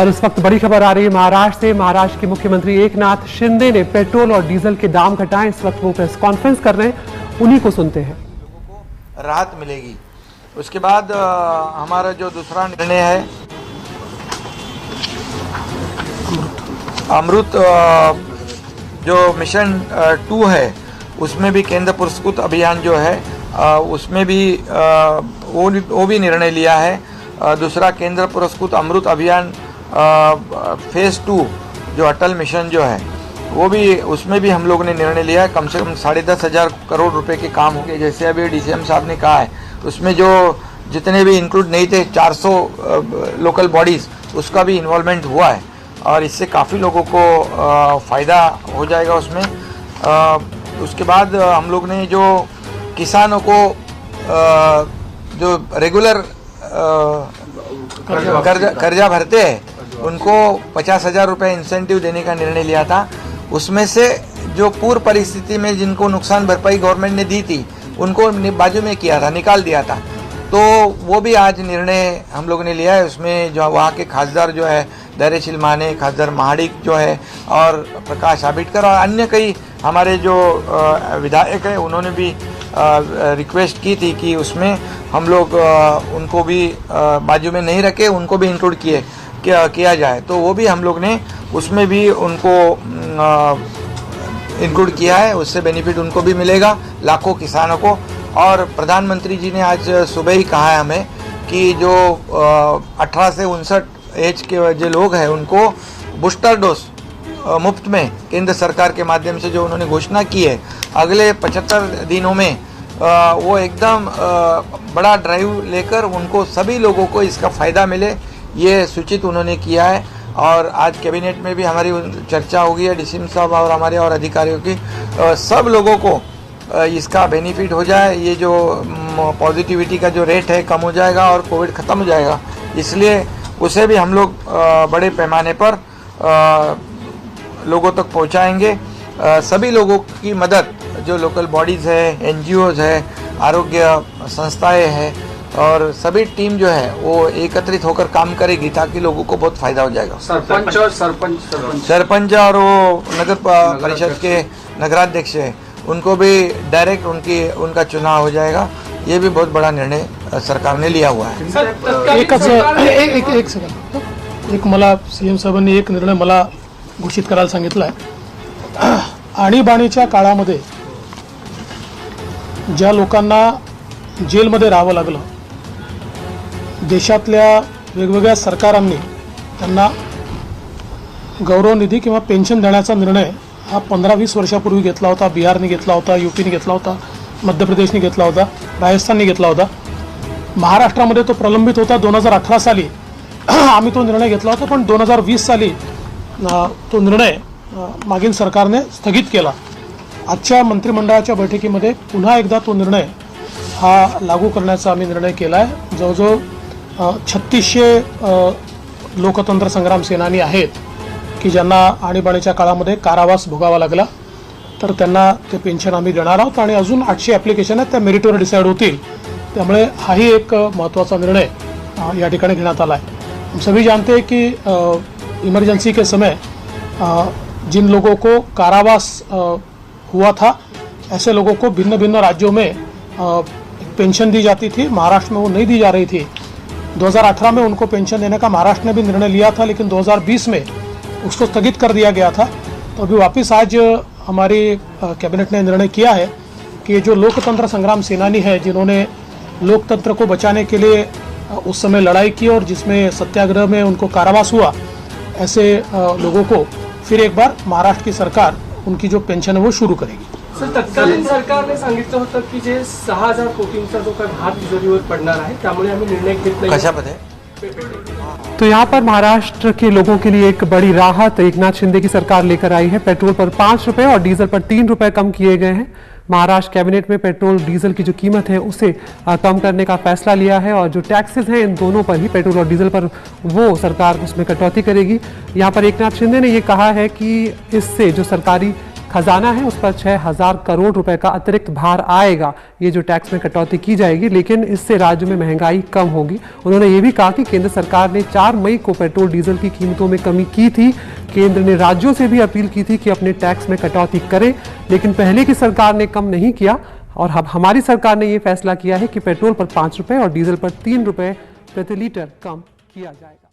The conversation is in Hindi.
और इस वक्त बड़ी खबर आ रही है महाराष्ट्र से। महाराष्ट्र के मुख्यमंत्री एकनाथ शिंदे ने पेट्रोल और डीजल के दाम घटाए। इस वक्त वो प्रेस कॉन्फ्रेंस कर रहे हैं, उन्हीं को सुनते हैं। लोगों को राहत मिलेगी। उसके बाद हमारा जो दूसरा निर्णय है अमृत जो मिशन 2 है, उसमें भी केंद्र पुरस्कृत अभियान जो है उसमें भी वो भी निर्णय लिया है। दूसरा केंद्र पुरस्कृत अमृत अभियान फेज 2 जो अटल मिशन जो है वो भी, उसमें भी हम लोगों ने निर्णय लिया है। कम से कम 10,500 करोड़ रुपए के काम हो गए। जैसे अभी डीसीएम साहब ने कहा है, उसमें जो जितने भी इंक्लूड नहीं थे 400 लोकल बॉडीज़, उसका भी इन्वॉल्वमेंट हुआ है और इससे काफ़ी लोगों को फ़ायदा हो जाएगा उसमें। उसके बाद हम लोग ने जो किसानों को जो रेगुलर कर्जा भरते हैं उनको 50,000 रुपये इंसेंटिव देने का निर्णय लिया था। उसमें से जो पूर्व परिस्थिति में जिनको नुकसान भरपाई गवर्नमेंट ने दी थी उनको बाजू में किया था, निकाल दिया था, तो वो भी आज निर्णय हम लोगों ने लिया है। उसमें जो वहाँ के खासदार जो है धैर्यशील माने, खासदार महाडिक जो है और प्रकाश आंबेडकर और अन्य कई हमारे जो विधायक हैं, उन्होंने भी रिक्वेस्ट की थी कि उसमें हम लोग उनको भी बाजू में नहीं रखे, उनको भी इंक्लूड किया जाए। तो वो भी हम लोग ने उसमें भी उनको इंक्लूड किया है। उससे बेनिफिट उनको भी मिलेगा, लाखों किसानों को। और प्रधानमंत्री जी ने आज सुबह ही कहा है हमें कि जो 18 से 59 एज के जो लोग हैं उनको बूस्टर डोज मुफ्त में केंद्र सरकार के माध्यम से जो उन्होंने घोषणा की है, अगले 75 दिनों में वो एकदम बड़ा ड्राइव लेकर उनको सभी लोगों को इसका फ़ायदा मिले, ये सूचित उन्होंने किया है। और आज कैबिनेट में भी हमारी चर्चा होगी है डीसीएम साहब और हमारे और अधिकारियों की, सब लोगों को इसका बेनिफिट हो जाए। ये जो पॉजिटिविटी का जो रेट है कम हो जाएगा और कोविड ख़त्म हो जाएगा, इसलिए उसे भी हम लोग बड़े पैमाने पर लोगों तक पहुंचाएंगे। सभी लोगों की मदद, जो लोकल बॉडीज़ है, एनजीओज है, आरोग्य संस्थाएं हैं और सभी टीम जो है वो एकत्रित होकर काम करेगी ताकि लोगों को बहुत फायदा हो जाएगा। सरपंच और वो नगर परिषद के नगराध्यक्ष है, उनको भी डायरेक्ट उनका चुनाव हो जाएगा। ये भी बहुत बड़ा निर्णय सरकार ने लिया हुआ है। एक सेकंड, एक मला सीएम साहेबांनी एक निर्णय मला घोषित करायला सांगितला आहे। आणीबाणीच्या काळामध्ये ज्या लोकांना जेलमध्ये राहावं लागलं, देशातल्या वेगवेगळ्या सरकारांनी त्यांना गौरव निधी किंवा पेन्शन देण्याचा निर्णय हा 15-20 वर्षापूर्वी घेतला होता। बिहारने घेतला होता, यूपीने घेतला होता, मध्य प्रदेशने घेतला होता, राजस्थानने घेतला होता। महाराष्ट्रामध्ये तो प्रलंबित होता। 2018 साली आम्ही तो निर्णय घेतला होता, पण 2020 साली तो निर्णय मागील सरकारने स्थगित केला। आजच्या मंत्रिमंडळाच्या बैठकीमध्ये पुन्हा एकदा तो निर्णय हा लागू करण्याचा आम्ही निर्णय केला आहे। जवळजवळ 3600 लोकतंत्र संग्राम सेनानी आहेत की ज्यांना आणीबाणीच्या काळामध्ये कारावास भोगावा लागला, तर त्यांना ते पेन्शन आम्ही देणार आहोत आणि अजून 800 ॲप्लिकेशन आहेत, त्या मेरिटवर डिसाईड होतील। त्यामुळे हाही एक महत्त्वाचा निर्णय या ठिकाणी घेण्यात आला है। हम सभी जानते हैं कि इमरजेंसी के समय जिन लोगों को कारावास हुआ था, ऐसे लोगों को भिन्न भिन्न राज्यों में पेंशन दी जाती थी। महाराष्ट्र में वो नहीं दी जा रही थी। 2018 में उनको पेंशन देने का महाराष्ट्र ने भी निर्णय लिया था, लेकिन 2020 में उसको स्थगित कर दिया गया था। तो अभी वापस आज हमारी कैबिनेट ने निर्णय किया है कि जो लोकतंत्र संग्राम सेनानी है, जिन्होंने लोकतंत्र को बचाने के लिए उस समय लड़ाई की और जिसमें सत्याग्रह में उनको कारावास हुआ, ऐसे लोगों को फिर एक बार महाराष्ट्र की सरकार उनकी जो पेंशन है वो शुरू करेगी। सर, तत्कालीन सरकारने सांगितलं होतं की जे 6,000 कोटींचा जो काही भार तिजोरीवर पडणार आहे, त्यामुळे आम्ही निर्णय घेत नाही। कशामध्ये? तो यहाँ पर महाराष्ट्र के लोगों के लिए एक बड़ी राहत एकनाथ शिंदे की सरकार लेकर आई है। पेट्रोल पर 5 रुपए और डीजल पर 3 रुपए कम किए गए हैं। महाराष्ट्र कैबिनेट में पेट्रोल डीजल की जो कीमत है उसे कम करने का फैसला लिया है और जो टैक्सेस हैं इन दोनों पर ही, पेट्रोल और डीजल पर, वो सरकार उसमें कटौती करेगी। यहाँ पर एकनाथ शिंदे ने ये कहा है कि इससे जो सरकारी खजाना है उस पर 6,000 करोड़ रुपए का अतिरिक्त भार आएगा। ये जो टैक्स में कटौती की जाएगी, लेकिन इससे राज्य में महंगाई कम होगी। उन्होंने ये भी कहा कि केंद्र सरकार ने 4 मई को पेट्रोल डीजल की कीमतों में कमी की थी। केंद्र ने राज्यों से भी अपील की थी कि अपने टैक्स में कटौती करें, लेकिन पहले की सरकार ने कम नहीं किया और अब हमारी सरकार ने ये फैसला किया है कि पेट्रोल पर 5 रुपए और डीजल पर 3 रुपए प्रति लीटर कम किया जाएगा।